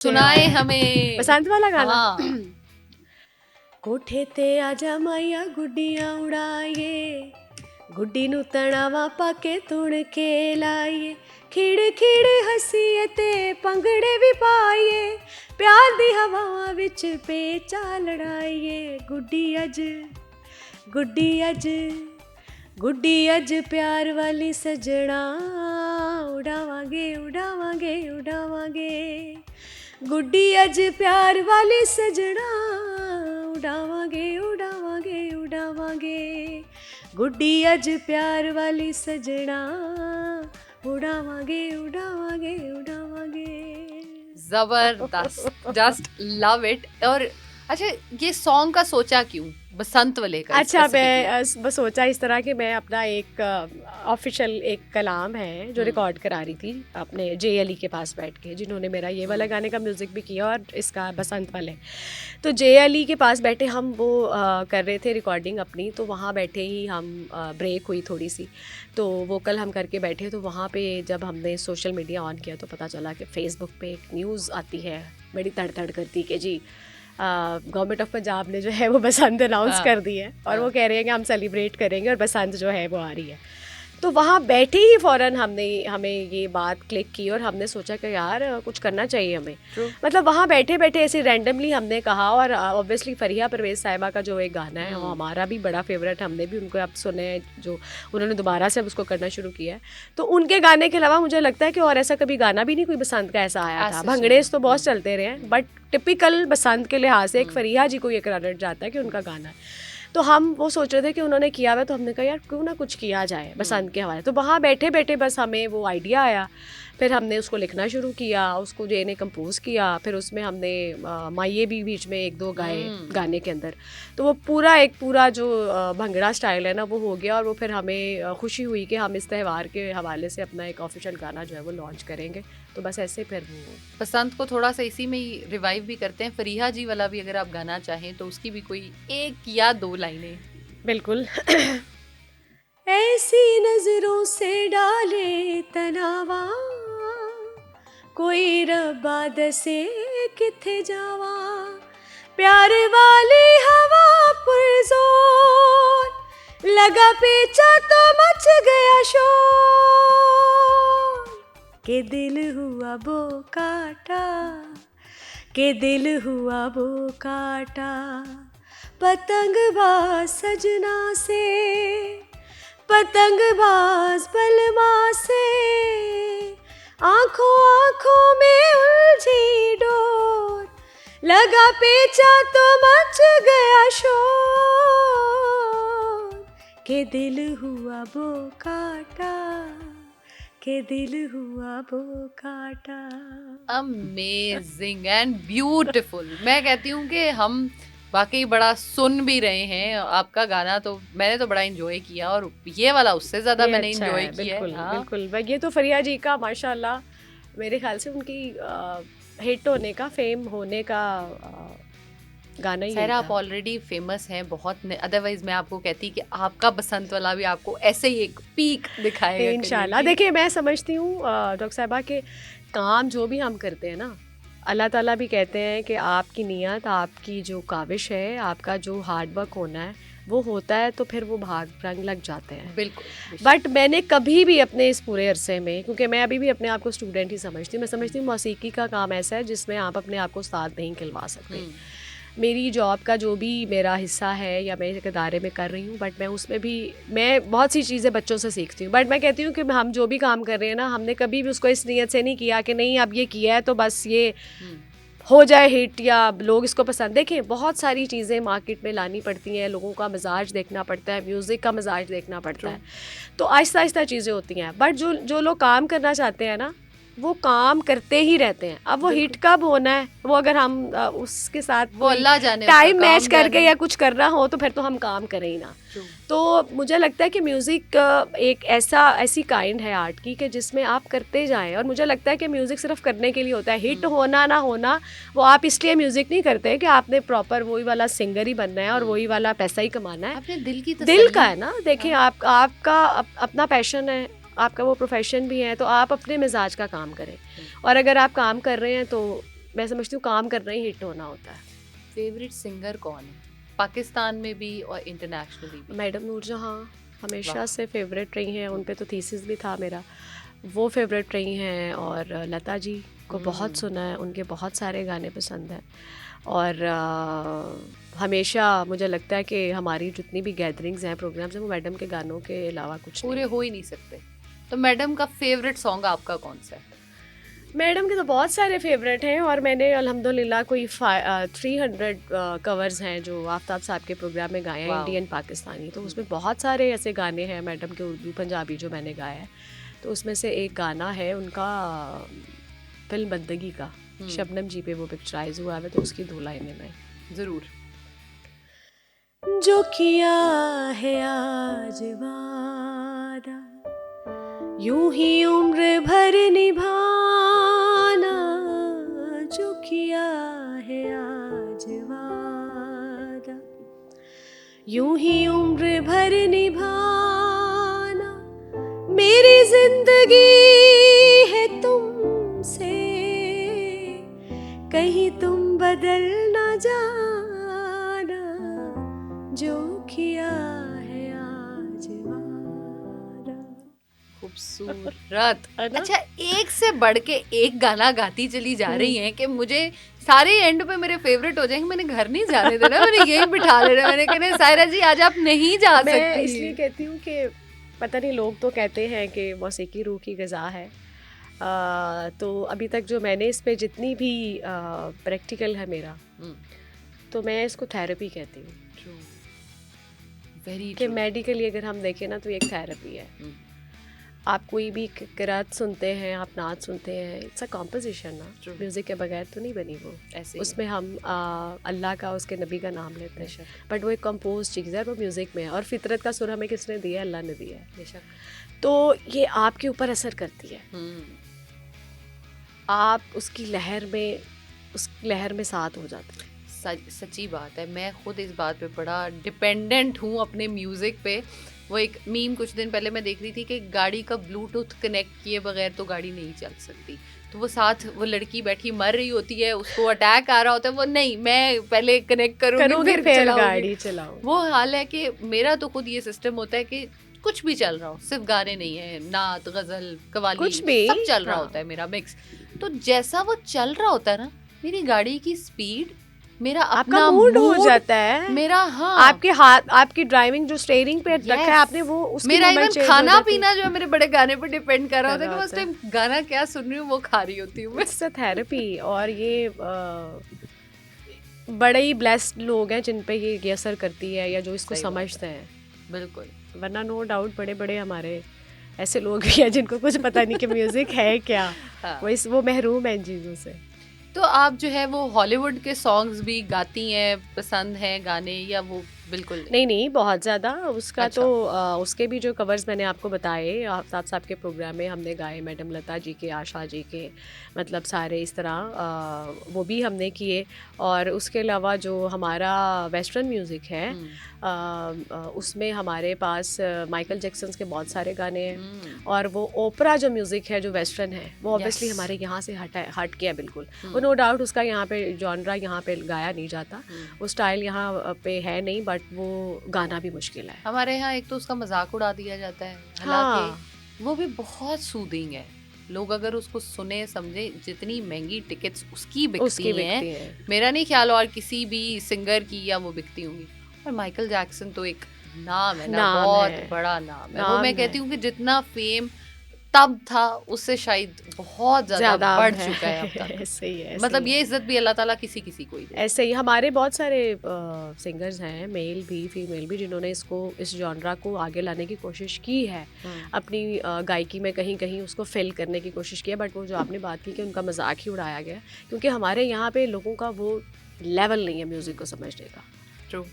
सुनाए हमें बसंत वाला गाना। हाँ। कोठे ते आजा माया गुड्डियां उड़ाइए, गुड्डी नू तणावा पाके तुण के लाइए, खिड़ खिड़ हसीए ते पंगड़े भी पाइए, प्यार दी हवावां विच पेचा लड़ाइए। गुड्डी अज गुड्डी अज प्यार वाली सजना, उड़ावांगे उड़ावांगे उड़ावांगे। गुड्डी अज प्यार वाली सजना, उड़ावांगे उड़ावांगे उड़ावांगे। गुड्डी अज प्यार वाली सजना, उड़ावांगे उड़ावांगे उड़ावांगे। जबरदस्त, जस्ट लव इट। और अच्छा, ये सॉन्ग का सोचा क्यों बसंत वाले का? अच्छा, मैं बस सोचा इस तरह कि मैं अपना एक ऑफिशियल एक कलाम है जो रिकॉर्ड करा रही थी अपने जे अली के पास बैठ के, जिन्होंने मेरा ये वाला गाने का म्यूज़िक भी किया और इसका बसंत वाले। तो जे अली के पास बैठे हम वो कर रहे थे रिकॉर्डिंग अपनी, तो वहाँ बैठे ही हम ब्रेक हुई थोड़ी सी, तो वोकल हम करके बैठे। तो वहाँ पे जब हमने सोशल मीडिया ऑन किया तो पता चला कि फ़ेसबुक पे एक न्यूज़ आती है बड़ी तड़ करती कि जी गवर्नमेंट ऑफ पंजाब ने जो है वो बसंत अनाउंस कर दी है और वो कह रहे हैं कि हम सेलिब्रेट करेंगे और बसंत जो है वो आ रही है। तो वहाँ बैठे ही फ़ौरन हमें ये बात क्लिक की और हमने सोचा कि यार कुछ करना चाहिए हमें। मतलब वहाँ बैठे बैठे ऐसे रैंडमली हमने कहा। और ऑब्वियसली फ़रिया परवेज़ साहिबा का जो एक गाना है वो हमारा भी बड़ा फेवरेट, हमने भी उनको अब सुने, जो उन्होंने दोबारा से अब उसको करना शुरू किया है। तो उनके गाने के अलावा मुझे लगता है कि और ऐसा कभी गाना भी नहीं कोई बसंत का ऐसा आया था। भंगड़ेज तो बहुत चलते रहे हैं, बट टिपिकल बसंत के लिहाज से एक फ़रिया जी को ये क्रेडिट जाता है कि उनका गाना है। तो हम वो सोच रहे थे कि उन्होंने किया हुआ, तो हमने कहा यार क्यों ना कुछ किया जाए बसंत के हवाले। तो वहाँ बैठे बैठे बस हमें वो आइडिया आया, फिर हमने उसको लिखना शुरू किया, उसको जे ने कंपोज़ किया, फिर उसमें हमने माइये भी बीच में एक दो गाए गाने के अंदर। तो वो पूरा जो भंगड़ा स्टाइल है ना वो हो गया। और वो फिर हमें खुशी हुई कि हम इस त्यौहार के हवाले से अपना एक ऑफिशियल गाना जो है वो लॉन्च करेंगे। तो बस ऐसे फिर वो बसंत को थोड़ा सा इसी में ही रिवाइव भी करते हैं। फरीहा जी वाला भी अगर आप गाना चाहें तो उसकी भी कोई एक या दो लाइनें। बिल्कुल। ऐसी नजरों से डाले तनावा, कोई रब्बा दसे किथे जावा, प्यार वाली हवा पुरजोर, लगा पेचा तो मच गया शोर, के दिल हुआ बोकाटा, के दिल हुआ बोकाटा, पतंगबाज सजना से, पतंगबाज बलमा से, आंखों आंखों में उलझी डोर, लगा पेचा तो मच गया शोर, के दिल हुआ बोकाटा, के दिल हुआ बोकाटा। Amazing and beautiful. मैं कहती हूँ कि हम वाकई बड़ा सुन भी रहे हैं आपका गाना, तो मैंने तो बड़ा एंजॉय किया, और ये वाला उससे ज़्यादा मैंने एंजॉय किया है। बिल्कुल बिल्कुल। ये तो फरिया जी का माशाल्लाह मेरे ख्याल से उनकी हिट होने का, फेम होने का गाना ही है। आप ऑलरेडी फेमस हैं बहुत, अदरवाइज मैं आपको कहती कि आपका बसंत वाला भी आपको ऐसे ही एक पीक दिखाएगा इंशाल्लाह। देखिए मैं समझती हूँ डॉक्टर साहिबा के काम जो भी हम करते हैं ना, अल्लाह ताला भी कहते हैं कि आपकी नीयत, आपकी जो काविश है, आपका जो हार्ड वर्क होना है वो होता है तो फिर वो भाग रंग लग जाते हैं। बिल्कुल। बट मैंने कभी भी अपने इस पूरे अरसे में, क्योंकि मैं अभी भी अपने आप को स्टूडेंट ही समझती हूँ, मैं समझती हूँ मौसीकी का काम ऐसा है जिसमें आप अपने आप को उस्ताद नहीं खिलवा सकते। मेरी जॉब का जो भी मेरा हिस्सा है या मैं एक इदारे में कर रही हूँ, बट मैं उसमें भी मैं बहुत सी चीज़ें बच्चों से सीखती हूँ। बट मैं कहती हूँ कि हम जो भी काम कर रहे हैं ना, हमने कभी भी उसको इस नीयत से नहीं किया कि नहीं अब ये किया है तो बस ये हो जाए हिट या लोग इसको पसंद। देखें बहुत सारी चीज़ें मार्केट में लानी पड़ती हैं, लोगों का मिजाज देखना पड़ता है, म्यूज़िक का मिजाज देखना पड़ता है, तो आहिस्ता आहिस्ता चीज़ें होती हैं। बट जो लोग काम करना चाहते हैं ना वो काम करते ही रहते हैं। अब वो हिट कब होना है, वो अगर हम उसके साथ वो अल्लाह जाने, टाइम मैच करके या कुछ करना हो तो फिर तो हम काम करें ही ना। तो मुझे लगता है कि म्यूज़िक एक ऐसी काइंड है आर्ट की कि जिसमें आप करते जाएं। और मुझे लगता है कि म्यूज़िक सिर्फ करने के लिए होता है, हिट होना ना होना वो आप इसलिए म्यूज़िक नहीं करते कि आपने प्रॉपर वही वाला सिंगर ही बनना है और वही वाला पैसा ही कमाना है। अपने दिल का है ना। देखें आपका अपना पैशन है, आपका वो प्रोफेशन भी है, तो आप अपने मिजाज का काम करें। और अगर आप काम कर रहे हैं तो मैं समझती हूँ काम करना ही हिट होना होता है। फेवरेट सिंगर कौन है पाकिस्तान में भी और इंटरनेशनली भी? मैडम नूरजहां हमेशा से फेवरेट रही हैं, उन पे तो थीसिस भी था मेरा, वो फेवरेट रही हैं। और लता जी को बहुत सुना है, उनके बहुत सारे गाने पसंद हैं। और हमेशा मुझे लगता है कि हमारी जितनी भी गैदरिंग्स हैं, प्रोग्राम्स हैं, वो मैडम के गानों के अलावा कुछ पूरे नहीं। हो ही नहीं सकते। तो मैडम का फेवरेट सॉन्ग आपका कौन सा है? मैडम के तो बहुत सारे फेवरेट हैं, और मैंने अल्हम्दुलिल्लाह कोई 300 कवर्स हैं जो आफ्ताब साहब के प्रोग्राम में गाए हैं, इंडियन पाकिस्तानी। तो उसमें बहुत सारे ऐसे गाने हैं मैडम के उर्दू पंजाबी जो मैंने गाए हैं। तो उसमें से एक गाना है उनका फिल्म बंदगी का, शबनम जी पे वो पिक्चराइज हुआ है, तो उसकी 2 लाइनें मैं जरूर। जो किया है आज वादा, यूं ही उम्र भर निभाना, जो किया है आज वादा, यूं ही उम्र भर निभाना, मेरी जिंदगी है तुमसे, कहीं तुम बदल ना जाना, जो किया है आज वादा। खूबसूरत। अच्छा, एक से बढ़ के एक गाना गाती चली जा रही हैं कि मुझे सारे एंड पे मेरे फेवरेट हो जाएंगे। मैंने घर नहीं जाने देना, मैंने यही बिठा लेना। मैंने कहना सायरा जी आज आप नहीं जा सकती। मैं इसलिए कहती हूँ कि पता नहीं, लोग तो कहते हैं कि मौसीकी रूह की ग़िज़ा है। तो अभी तक जो मैंने इस पे जितनी भी प्रैक्टिकल है मेरा, तो मैं इसको थेरेपी कहती हूँ। कि मेडिकली अगर हम देखें ना तो एक थेरेपी है। आप कोई भी किरात सुनते हैं, आप नाच सुनते हैं, इट्स अ कॉम्पोजिशन ना, म्यूज़िक के बगैर तो नहीं बनी वो। ऐसे उसमें हम अल्लाह का, उसके नबी का नाम लेते हैं, बट वो एक कंपोज चीज़ है, वो म्यूज़िक में है। और फितरत का सुर हमें किसने दिया है? अल्लाह ने दिया है। बेशक। तो ये आपके ऊपर असर करती है, आप उसकी लहर में, उस लहर में साथ हो जाते हैं। सच्ची बात है। मैं खुद इस बात पे बड़ा डिपेंडेंट हूँ अपने म्यूज़िक पे। वो एक मीम कुछ दिन पहले मैं देख रही थी कि गाड़ी का ब्लूटूथ कनेक्ट किए बगैर तो गाड़ी नहीं चल सकती। तो वो साथ वो लड़की बैठी मर रही होती है, उसको अटैक आ रहा होता है, वो नहीं मैं पहले कनेक्ट करूँगी फिर गाड़ी चलाऊँ। वो हाल है कि मेरा तो खुद ये सिस्टम होता है कि कुछ भी चल रहा हो, सिर्फ गाने नहीं है, नात गज़ल कवाली कुछ भी सब चल रहा होता है मेरा मिक्स। तो जैसा वो चल रहा होता है ना, मेरी गाड़ी की स्पीड, मेरा अपना मूड हो जाता है मेरा। हाँ, आपके हाथ, आपकी ड्राइविंग जो स्टीयरिंग पे रखा है आपने, वो उसकी मेरा इवन खाना पीना जो है मेरे बड़े गाने पे डिपेंड कर रहा होता है कि उस टाइम गाना क्या सुन रही हूँ वो खा रही होती हूँ मैं। It's a therapy. और ये बड़े ही ब्लेस्ड लोग हैं जिन पे ये असर करती है, या जो इसको समझते हैं। बिल्कुल, वरना नो डाउट बड़े बड़े हमारे ऐसे लोग भी हैं जिनको कुछ पता नहीं कि म्यूजिक है क्या। वो महरूम हैं इन चीज़ों से। तो आप जो है वो हॉलीवुड के सॉन्ग्स भी गाती हैं, पसंद हैं गाने, या वो बिल्कुल नहीं बहुत ज़्यादा उसका? अच्छा। तो उसके भी जो कवर्स मैंने आपको बताए आफ्ताब साहब के प्रोग्राम में हमने गाए, मैडम लता जी के, आशा जी के, मतलब सारे इस तरह वो भी हमने किए। और उसके अलावा जो हमारा वेस्टर्न म्यूज़िक है उसमें हमारे पास माइकल जैक्सन के बहुत सारे गाने हैं। और वो ओपरा जो म्यूज़िक है जो वेस्टर्न है, वो ऑब्वियसली हमारे यहाँ से हट गया बिल्कुल। वो नो डाउट उसका यहाँ पे जॉनरा यहाँ पे गाया नहीं जाता, वो स्टाइल यहाँ पे है नहीं, बट वो गाना भी मुश्किल है हमारे यहाँ। एक तो उसका मजाक उड़ा दिया जाता है, हालांकि वो भी बहुत सूदिंग है। लोग अगर उसको सुने समझे, जितनी महंगी टिकट्स उसकी बिकती हैं, मेरा नहीं ख्याल और किसी भी सिंगर की या वो बिकती होंगी। और माइकल जैक्सन तो एक नाम है ना, बहुत बड़ा नाम है। वो मैं कहती हूँ कि जितना फेम तब था उससे शायद बहुत ज़्यादा बढ़ चुका है अब तक। सही है, मतलब ये इज्जत भी अल्लाह ताला किसी किसी को ही दे। ऐसे ही हमारे बहुत सारे सिंगर्स हैं, मेल भी फीमेल भी, जिन्होंने इस जॉनरा को आगे लाने की कोशिश की है, अपनी गायकी में कहीं कहीं उसको फिल करने की कोशिश की है। बट वो जो आपने बात की कि उनका मजाक ही उड़ाया गया, क्योंकि हमारे यहाँ पे लोगों का वो लेवल नहीं है म्यूज़िक को समझने का। ट्रू।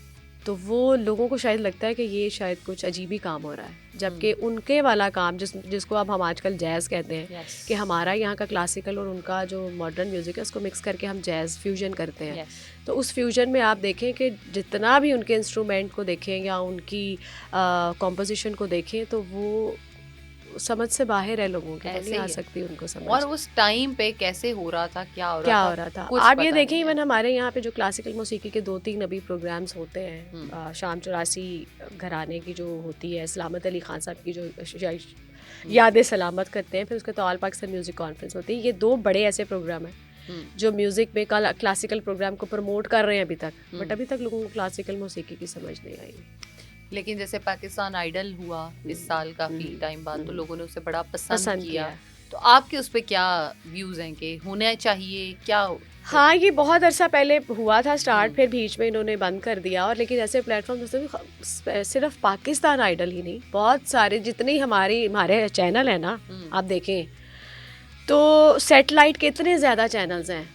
तो वो लोगों को शायद लगता है कि ये शायद कुछ अजीब ही काम हो रहा है, जबकि उनके वाला काम जिसको अब हम आजकल जैज़ कहते हैं, कि हमारा यहाँ का क्लासिकल और उनका जो मॉडर्न म्यूज़िक है उसको मिक्स करके हम जैज़ फ्यूजन करते हैं। तो उस फ्यूजन में आप देखें कि जितना भी उनके इंस्ट्रूमेंट को देखें या उनकी कॉम्पोजिशन को देखें, तो वो समझ से बाहर है लोगों के, ऐसे नहीं आ ही है। सकती उनको समझ। और उस टाइम पे कैसे हो रहा था, क्या हो क्या रहा हो था, रहा था कुछ आप पता ये देखें, नहीं है। इवन हमारे यहाँ पे जो क्लासिकल मौसीकी के 2-3 अभी प्रोग्राम्स होते हैं, शाम 84 घराने की जो होती है, सलामत अली खान साहब की जो यादें सलामत करते हैं, फिर उसके तो ऑल पाकिस्तान म्यूज़िक कॉन्फ्रेंस होती है, ये 2 बड़े ऐसे प्रोग्राम हैं जो म्यूज़िक में क्लासिकल प्रोग्राम को प्रमोट कर रहे हैं अभी तक, बट अभी तक लोगों को क्लासिकल मौसीकी की समझ नहीं आई। लेकिन जैसे पाकिस्तान आइडल हुआ इस साल काफी टाइम बाद, तो लोगों ने उसे बड़ा पसंद किया। तो आपके उस पे क्या व्यूज हैं कि होना चाहिए क्या? हाँ, ये बहुत अरसा पहले हुआ था स्टार्ट, फिर बीच में इन्होंने बंद कर दिया। और लेकिन ऐसे प्लेटफॉर्म जैसे सिर्फ पाकिस्तान आइडल ही नहीं, बहुत सारे जितने हमारे चैनल हैं ना, आप देखें तो सैटेलाइट के इतने ज़्यादा चैनल्स हैं,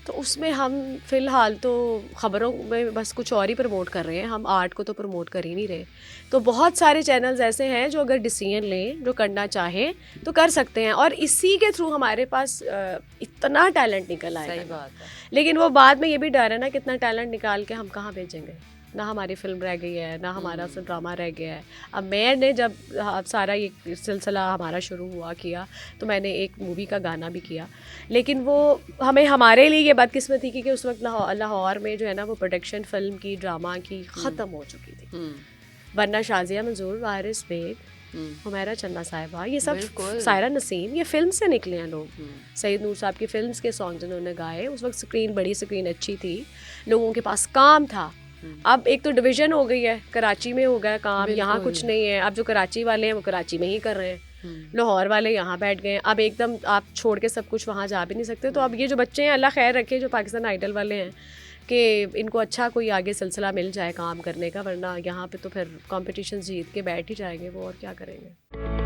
तो उसमें हम फ़िलहाल तो ख़बरों में बस कुछ और ही प्रमोट कर रहे हैं, हम आर्ट को तो प्रमोट कर ही नहीं रहे। तो बहुत सारे चैनल्स ऐसे हैं जो अगर डिसीजन लें, जो करना चाहें तो कर सकते हैं, और इसी के थ्रू हमारे पास इतना टैलेंट निकल आएगा। सही बात है। लेकिन वो बाद में ये भी डर है ना, कितना टैलेंट निकाल के हम कहाँ भेजेंगे। ना हमारी फिल्म रह गई है, ना हमारा ड्रामा रह गया है। अब मैंने जब सारा ये सिलसिला हमारा शुरू हुआ किया, तो मैंने एक मूवी का गाना भी किया, लेकिन वो हमारे लिए ये बदकिस्मती की कि उस वक्त लाहौर में जो है ना, वो प्रोडक्शन फिल्म की, ड्रामा की ख़त्म हो चुकी थी। वरना शाजिया मंजूर, वारिस बेग, हुमैरा चन्ना साहिबा, ये सब, सायरा नसीम, ये फिल्म से निकले हैं लोग। सईद नूर साहब की फिल्म्स के सॉन्ग जिन्होंने गाए, उस वक्त बड़ी स्क्रीन अच्छी थी, लोगों के पास काम था। अब एक तो डिवीज़न हो गई है, कराची में हो गया काम, यहाँ कुछ नहीं है। अब जो कराची वाले हैं वो कराची में ही कर रहे हैं, लाहौर वाले यहाँ बैठ गए। अब एकदम आप छोड़ के सब कुछ वहाँ जा भी नहीं सकते। तो अब ये जो बच्चे हैं, अल्लाह खैर रखे, जो पाकिस्तान आइडल वाले हैं, कि इनको अच्छा कोई आगे सिलसिला मिल जाए काम करने का, वरना यहाँ पे तो फिर कॉम्पिटिशन जीत के बैठ ही जाएंगे वो, और क्या करेंगे।